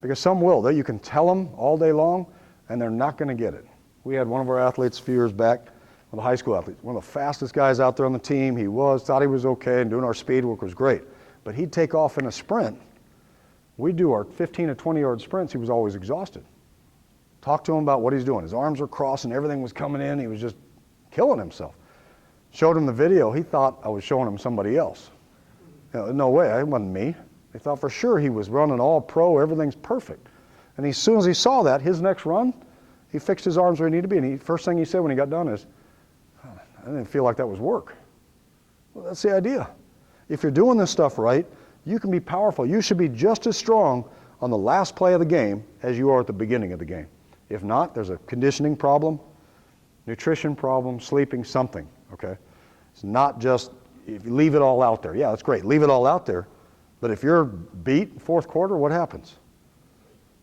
Because some will. You can tell them all day long, and they're not going to get it. We had one of our athletes a few years back, one of the high school athletes, one of the fastest guys out there on the team. He thought he was okay, and doing our speed work was great. But he'd take off in a sprint. We'd do our 15 to 20-yard sprints. He was always exhausted. Talk to him about what he's doing. His arms were crossing, everything was coming in. He was just killing himself. Showed him the video. He thought I was showing him somebody else. No way, it wasn't me. They thought for sure he was running all pro, everything's perfect. And as soon as he saw that, his next run, he fixed his arms where he needed to be. And first thing he said when he got done is, I didn't feel like that was work. Well, that's the idea. If you're doing this stuff right, you can be powerful. You should be just as strong on the last play of the game as you are at the beginning of the game. If not, there's a conditioning problem, nutrition problem, sleeping, something, okay? It's not just, if you leave it all out there. Yeah, that's great, leave it all out there. But if you're beat fourth quarter, what happens?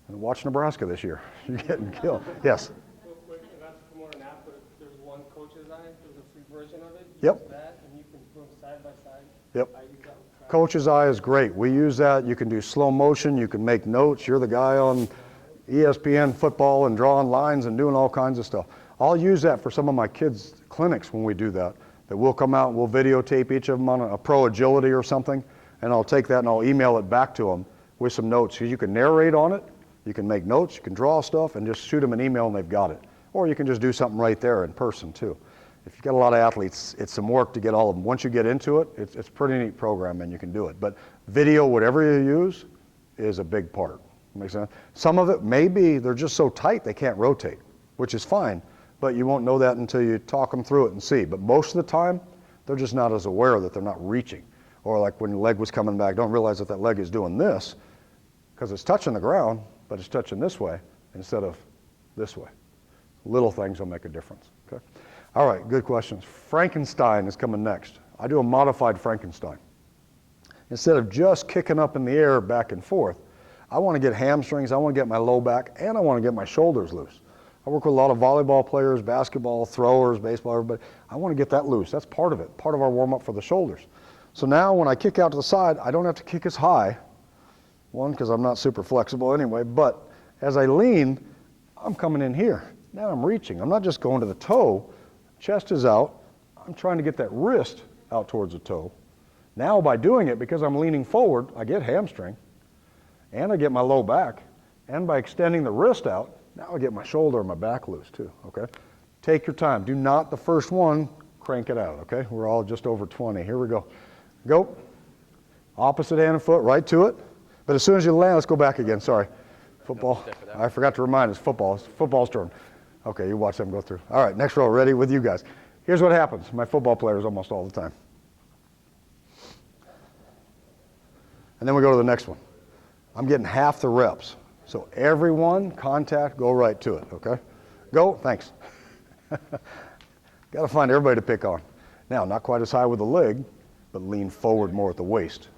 And watch Nebraska this year. You're getting killed. Yes? Real quick, and not to promote an app, but there's one Coach's Eye. There's a free version of it. Yep. Use that, and you can put them side by side. Yep. I use that with Coach's Eye is great. We use that. You can do slow motion. You can make notes. You're the guy on ESPN football and drawing lines and doing all kinds of stuff. I'll use that for some of my kids' clinics when we do that. That we'll come out and we'll videotape each of them on a pro agility or something, and I'll take that and I'll email it back to them with some notes. So you can narrate on it, you can make notes, you can draw stuff, and just shoot them an email and they've got it. Or you can just do something right there in person too. If you've got a lot of athletes, it's some work to get all of them. Once you get into it, it's a pretty neat program and you can do it. But video, whatever you use, is a big part. Makes sense? Some of it may be they're just so tight they can't rotate, which is fine, but you won't know that until you talk them through it and see. But most of the time, they're just not as aware that they're not reaching. Or like when the leg was coming back, don't realize that that leg is doing this because it's touching the ground, but it's touching this way instead of this way. Little things will make a difference. Okay. All right, good questions. Frankenstein is coming next. I do a modified Frankenstein. Instead of just kicking up in the air back and forth, I want to get hamstrings, I want to get my low back, and I want to get my shoulders loose. I work with a lot of volleyball players, basketball, throwers, baseball, everybody. I want to get that loose. That's part of it, part of our warm-up for the shoulders. So now when I kick out to the side, I don't have to kick as high. One, because I'm not super flexible anyway, but as I lean, I'm coming in here. Now I'm reaching. I'm not just going to the toe. Chest is out. I'm trying to get that wrist out towards the toe. Now by doing it, because I'm leaning forward, I get hamstring, and I get my low back, and by extending the wrist out, now I get my shoulder and my back loose too, okay? Take your time. Do not, the first one, crank it out, okay? We're all just over 20. Here we go. Go. Opposite hand and foot, right to it. But as soon as you land, let's go back again, sorry. Football, I forgot to remind us, football, it's football's turn. Okay, you watch them go through. All right, next row, ready with you guys. Here's what happens. My football players almost all the time. And then we go to the next one. I'm getting half the reps. So every one, contact, go right to it, okay? Go, thanks. Got to find everybody to pick on. Now, not quite as high with the leg, but lean forward more at the waist.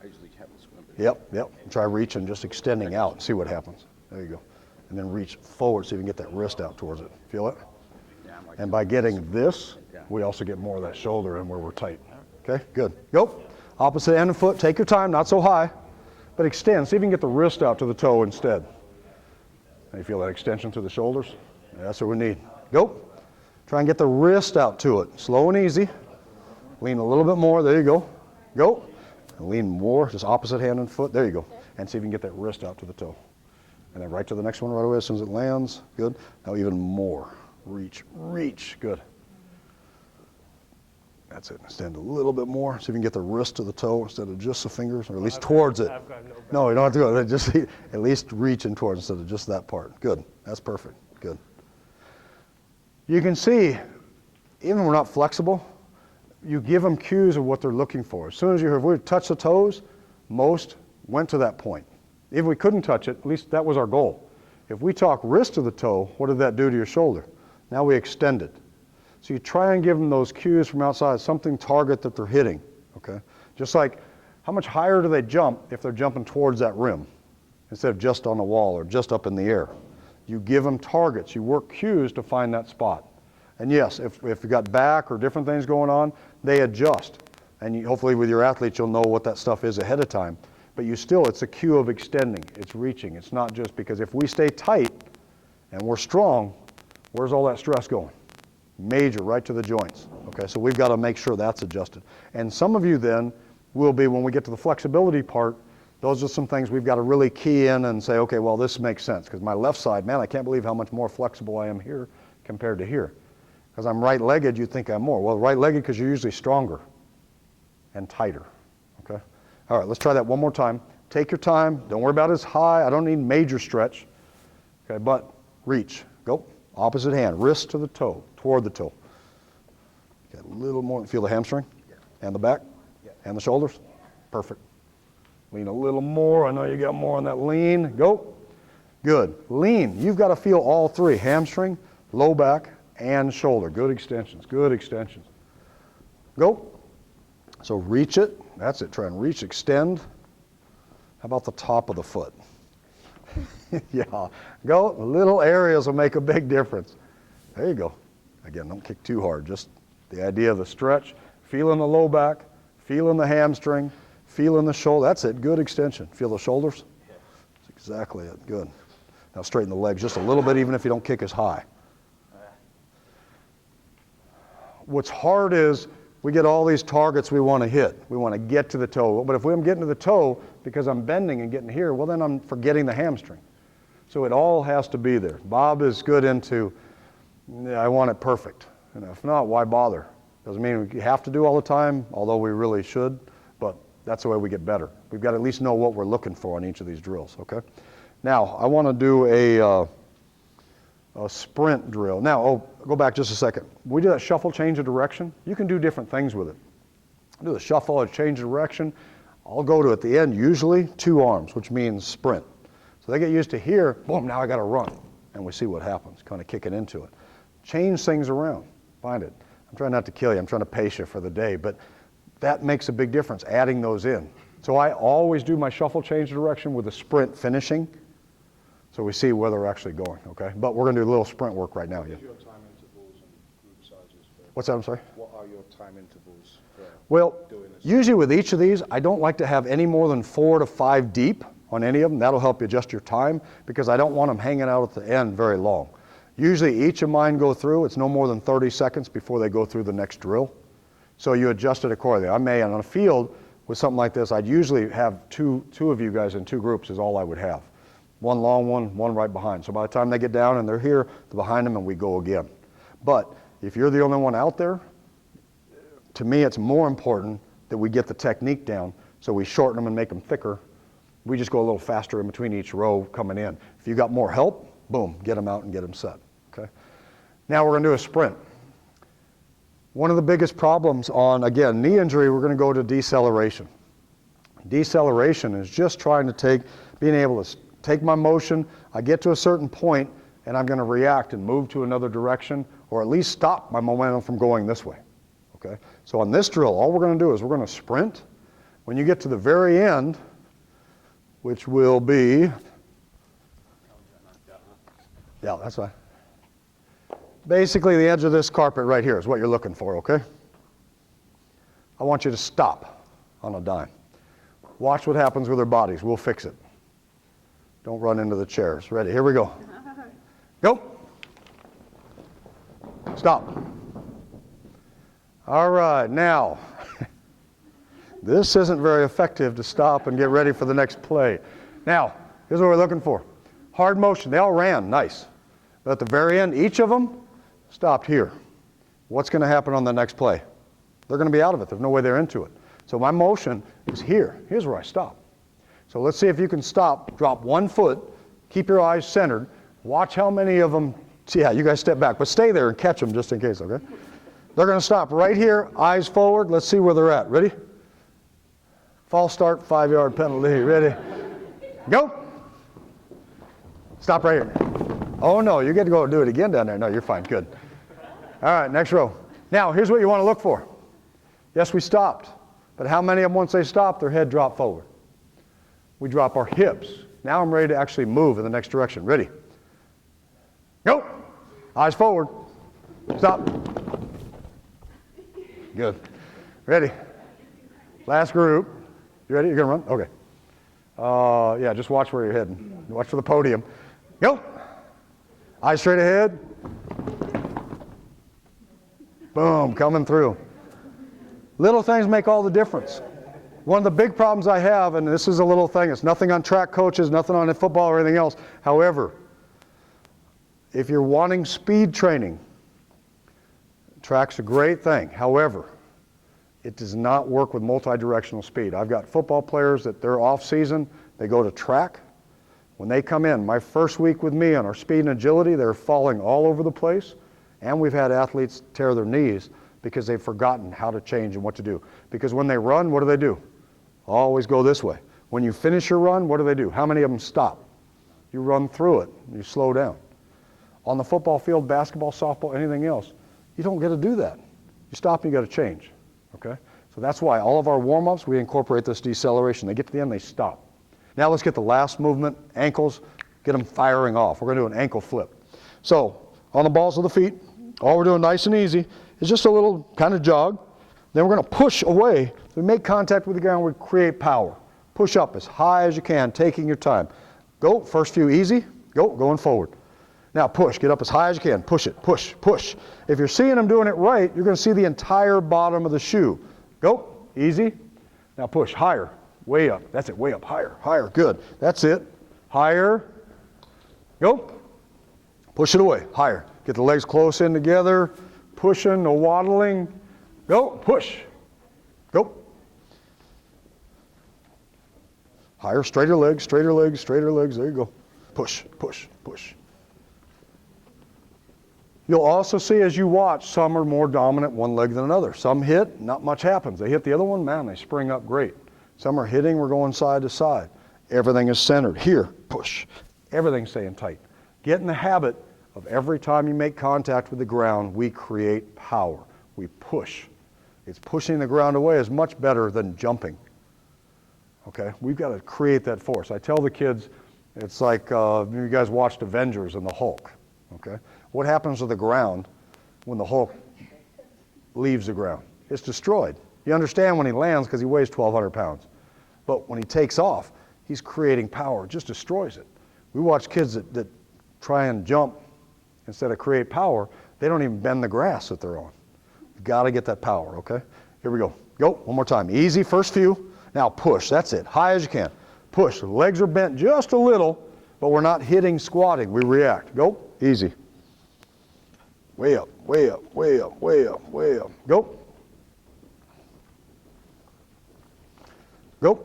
I usually have a swim. Yep. Try reaching, just extending out and see what happens. There you go. And then reach forward so you can get that wrist out towards it. Feel it? Yeah, I'm like And by getting this, we also get more of that shoulder in where we're tight. Okay, good. Go. Opposite end of foot, take your time, not so high, but extend. See if you can get the wrist out to the toe instead. And you feel that extension through the shoulders? Yeah, that's what we need. Go. Try and get the wrist out to it. Slow and easy. Lean a little bit more. There you go. Go. And lean more, just opposite hand and foot. There you go. And see if you can get that wrist out to the toe. And then right to the next one right away as soon as it lands. Good. Now even more. Reach. Good. That's it. Extend a little bit more. See if you can get the wrist to the toe instead of just the fingers, or at least towards it. I've got No, you don't have to go. Just at least reaching towards instead of just that part. Good. That's perfect. Good. You can see, even when we're not flexible, you give them cues of what they're looking for. As soon as if we touch the toes, most went to that point. If we couldn't touch it, at least that was our goal. If we talk wrist to the toe, what did that do to your shoulder? Now we extend it. So you try and give them those cues from outside, something target that they're hitting, okay? Just like, how much higher do they jump if they're jumping towards that rim instead of just on the wall or just up in the air? You give them targets. You work cues to find that spot. And yes, if you've got back or different things going on, they adjust. And hopefully with your athletes, you'll know what that stuff is ahead of time. but it's a cue of extending. It's reaching. It's not just because if we stay tight and we're strong, where's all that stress going? Major, right to the joints. Okay, so we've got to make sure that's adjusted. And some of you then will be, when we get to the flexibility part, those are some things we've got to really key in and say, okay, well, this makes sense. Because my left side, man, I can't believe how much more flexible I am here compared to here. Because I'm right-legged, you think I'm more. Well, right-legged because you're usually stronger and tighter. Okay? All right, let's try that one more time. Take your time. Don't worry about as high. I don't need major stretch. Okay, but reach. Go. Opposite hand. Wrist to the toe, toward the toe. Okay, a little more. Feel the hamstring? Yeah. And the back? Yeah. And the shoulders? Perfect. Lean a little more. I know you got more on that lean. Go. Good. Lean. You've got to feel all three. Hamstring, low back, and shoulder. Good extensions. Good extensions. Go. So reach it. That's it. Try and reach, extend. How about the top of the foot? Yeah. Go. Little areas will make a big difference. There you go. Again, don't kick too hard. Just the idea of the stretch. Feeling the low back. Feeling the hamstring. Feeling the shoulder. That's it. Good extension. Feel the shoulders? That's exactly it. Good. Now straighten the legs just a little bit, even if you don't kick as high. What's hard is we get all these targets we want to hit. We want to get to the toe. But if I'm getting to the toe because I'm bending and getting here, well, then I'm forgetting the hamstring. So it all has to be there. Bob is good into, I want it perfect. And if not, why bother? Doesn't mean we have to do all the time, although we really should. But that's the way we get better. We've got to at least know what we're looking for on each of these drills, okay? Now, I want to do a sprint drill. Now, go back just a second. We do that shuffle, change of direction. You can do different things with it. Do the shuffle or change of direction. I'll go to, at the end, usually 2 arms, which means sprint. So they get used to here, boom, now I got to run. And we see what happens, kind of kicking into it. Change things around, find it. I'm trying not to kill you, I'm trying to pace you for the day, but that makes a big difference, adding those in. So I always do my shuffle, change of direction with a sprint finishing. So we see where they're actually going, okay? But we're going to do a little sprint work right now. What Yeah. are your time intervals and group sizes for? What's that, I'm sorry? What are your time intervals for Well, doing this? usually with each of these, I don't like to have any more than 4 to 5 deep on any of them. That'll help you adjust your time because I don't want them hanging out at the end very long. Usually each of mine go through, it's no more than 30 seconds before they go through the next drill. So you adjust it accordingly. I may, on a field with something like this, I'd usually have two of you guys in 2 groups is all I would have. One long one right behind. So by the time they get down and they're here, they're behind them and we go again. But if you're the only one out there, to me it's more important that we get the technique down so we shorten them and make them thicker. We just go a little faster in between each row coming in. If you got more help, boom, get them out and get them set. Okay. Now we're going to do a sprint. One of the biggest problems on, again, knee injury, we're going to go to deceleration. Deceleration is just trying to being able to take my motion, I get to a certain point, and I'm going to react and move to another direction, or at least stop my momentum from going this way. Okay? So on this drill, all we're going to do is we're going to sprint. When you get to the very end, which will be, yeah, that's fine. Basically, the edge of this carpet right here is what you're looking for, okay? I want you to stop on a dime. Watch what happens with their bodies. We'll fix it. Don't run into the chairs. Ready? Here we go. Go. Stop. All right, now, this isn't very effective to stop and get ready for the next play. Now, here's what we're looking for. Hard motion. They all ran. Nice. But at the very end, each of them stopped here. What's going to happen on the next play? They're going to be out of it. There's no way they're into it. So my motion is here. Here's where I stop. So let's see if you can stop, drop 1 foot, keep your eyes centered, watch how many of them, yeah, you guys step back, but stay there and catch them just in case, okay? They're going to stop right here, eyes forward. Let's see where they're at. Ready? False start, 5-yard penalty. Ready? Go. Stop right here. Oh, no, you get to go do it again down there. No, you're fine. Good. All right, next row. Now, here's what you want to look for. Yes, we stopped. But how many of them, once they stop, their head dropped forward? We drop our hips. Now I'm ready to actually move in the next direction. Ready? Go. Eyes forward. Stop. Good. Ready? Last group. You ready? You're going to run? Okay. Yeah, just watch where you're heading. Watch for the podium. Go. Eyes straight ahead. Boom, coming through. Little things make all the difference. One of the big problems I have, and this is a little thing, it's nothing on track coaches, nothing on football or anything else. However, if you're wanting speed training, track's a great thing. However, it does not work with multi-directional speed. I've got football players that they're off season, they go to track. When they come in, my first week with me on our speed and agility, they're falling all over the place. And we've had athletes tear their knees because they've forgotten how to change and what to do. Because when they run, what do? Always go this way. When you finish your run, what do? How many of them stop? You run through it, you slow down. On the football field, basketball, softball, anything else, you don't get to do that. You stop and you got to change, okay? So that's why all of our warm-ups, we incorporate this deceleration. They get to the end, they stop. Now let's get the last movement, ankles, get them firing off. We're going to do an ankle flip. So on the balls of the feet, all we're doing nice and easy is just a little kind of jog. Then we're going to push away. We make contact with the ground, we create power. Push up as high as you can, taking your time. Go, first few easy, go, going forward. Now push, get up as high as you can, push it, push, push. If you're seeing them doing it right, you're going to see the entire bottom of the shoe. Go, easy. Now push, higher, way up. That's it, way up, higher, higher, good. That's it, higher. Go, push it away, higher. Get the legs close in together, pushing, no waddling. Go, push, go. Higher, straighter legs, straighter legs, straighter legs, there you go. Push, push, push. You'll also see as you watch, some are more dominant one leg than another. Some hit, not much happens. They hit the other one, man, they spring up great. Some are hitting, we're going side to side. Everything is centered. Here, push. Everything's staying tight. Get in the habit of every time you make contact with the ground, we create power. We push. It's pushing the ground away is much better than jumping. Okay, we've got to create that force. I tell the kids, it's like you guys watched Avengers and the Hulk. Okay, what happens to the ground when the Hulk leaves the ground? It's destroyed. You understand when he lands because he weighs 1,200 pounds. But when he takes off, he's creating power. It just destroys it. We watch kids that try and jump instead of create power. They don't even bend the grass that they're on. You've got to get that power, okay? Here we go. Go, one more time. Easy, first few. Now push, that's it, high as you can. Push, the legs are bent just a little, but we're not hitting squatting, we react. Go, easy. Way up, way up, way up, way up, way up. Go. Go.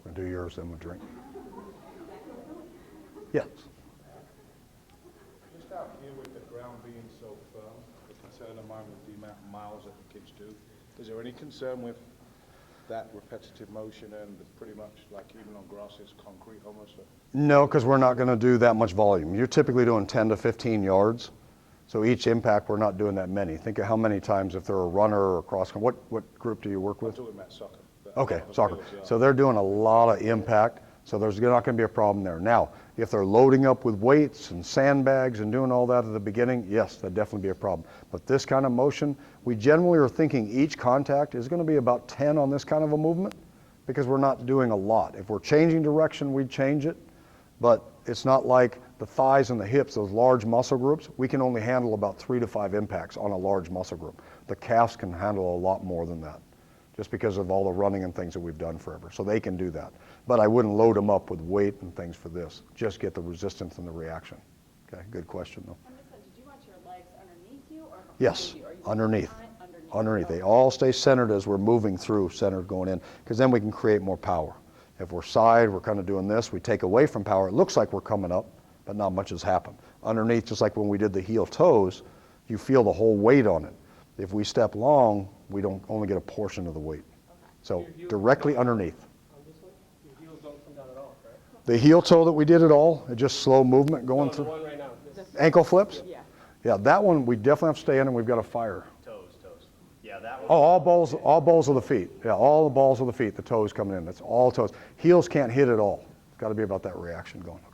I'll do yours, then we'll drink. Yes. Just out here with the ground being so firm, the concern of mine with the amount of miles that the kids do, is there any concern with that repetitive motion and pretty much like even on grass it's concrete almost? No, because we're not going to do that much volume. You're typically doing 10 to 15 yards. So each impact, we're not doing that many. Think of how many times if they're a runner or a cross country. What group do you work with? I'm talking about soccer. Okay, soccer. So they're doing a lot of impact. So there's not going to be a problem there. Now, if they're loading up with weights and sandbags and doing all that at the beginning, yes, that'd definitely be a problem. But this kind of motion, we generally are thinking each contact is going to be about 10 on this kind of a movement because we're not doing a lot. If we're changing direction, we'd change it. But it's not like the thighs and the hips, those large muscle groups, we can only handle about 3 to 5 impacts on a large muscle group. The calves can handle a lot more than that, just because of all the running and things that we've done forever. So they can do that. But I wouldn't load them up with weight and things for this. Just get the resistance and the reaction. Okay, good question though. Did you want your legs underneath you or Yes, you? Are you underneath. underneath? Underneath. They all stay centered as we're moving through, centered going in, because then we can create more power. If we're side, we're kind of doing this, we take away from power. It looks like we're coming up, but not much has happened. Underneath, just like when we did the heel toes, you feel the whole weight on it. If we step long, we don't only get a portion of the weight. So directly underneath. On this one, your heels don't come down at all, correct? The heel toe that we did it all, it's just slow movement going No, the through. one right now. This, Ankle flips? Yeah. Yeah, that one we definitely have to stay in and we've got to fire. Toes. Yeah, that one. Oh, all balls of the feet. Yeah, all the balls of the feet, the toes coming in. That's all toes. Heels can't hit at all. It's got to be about that reaction going.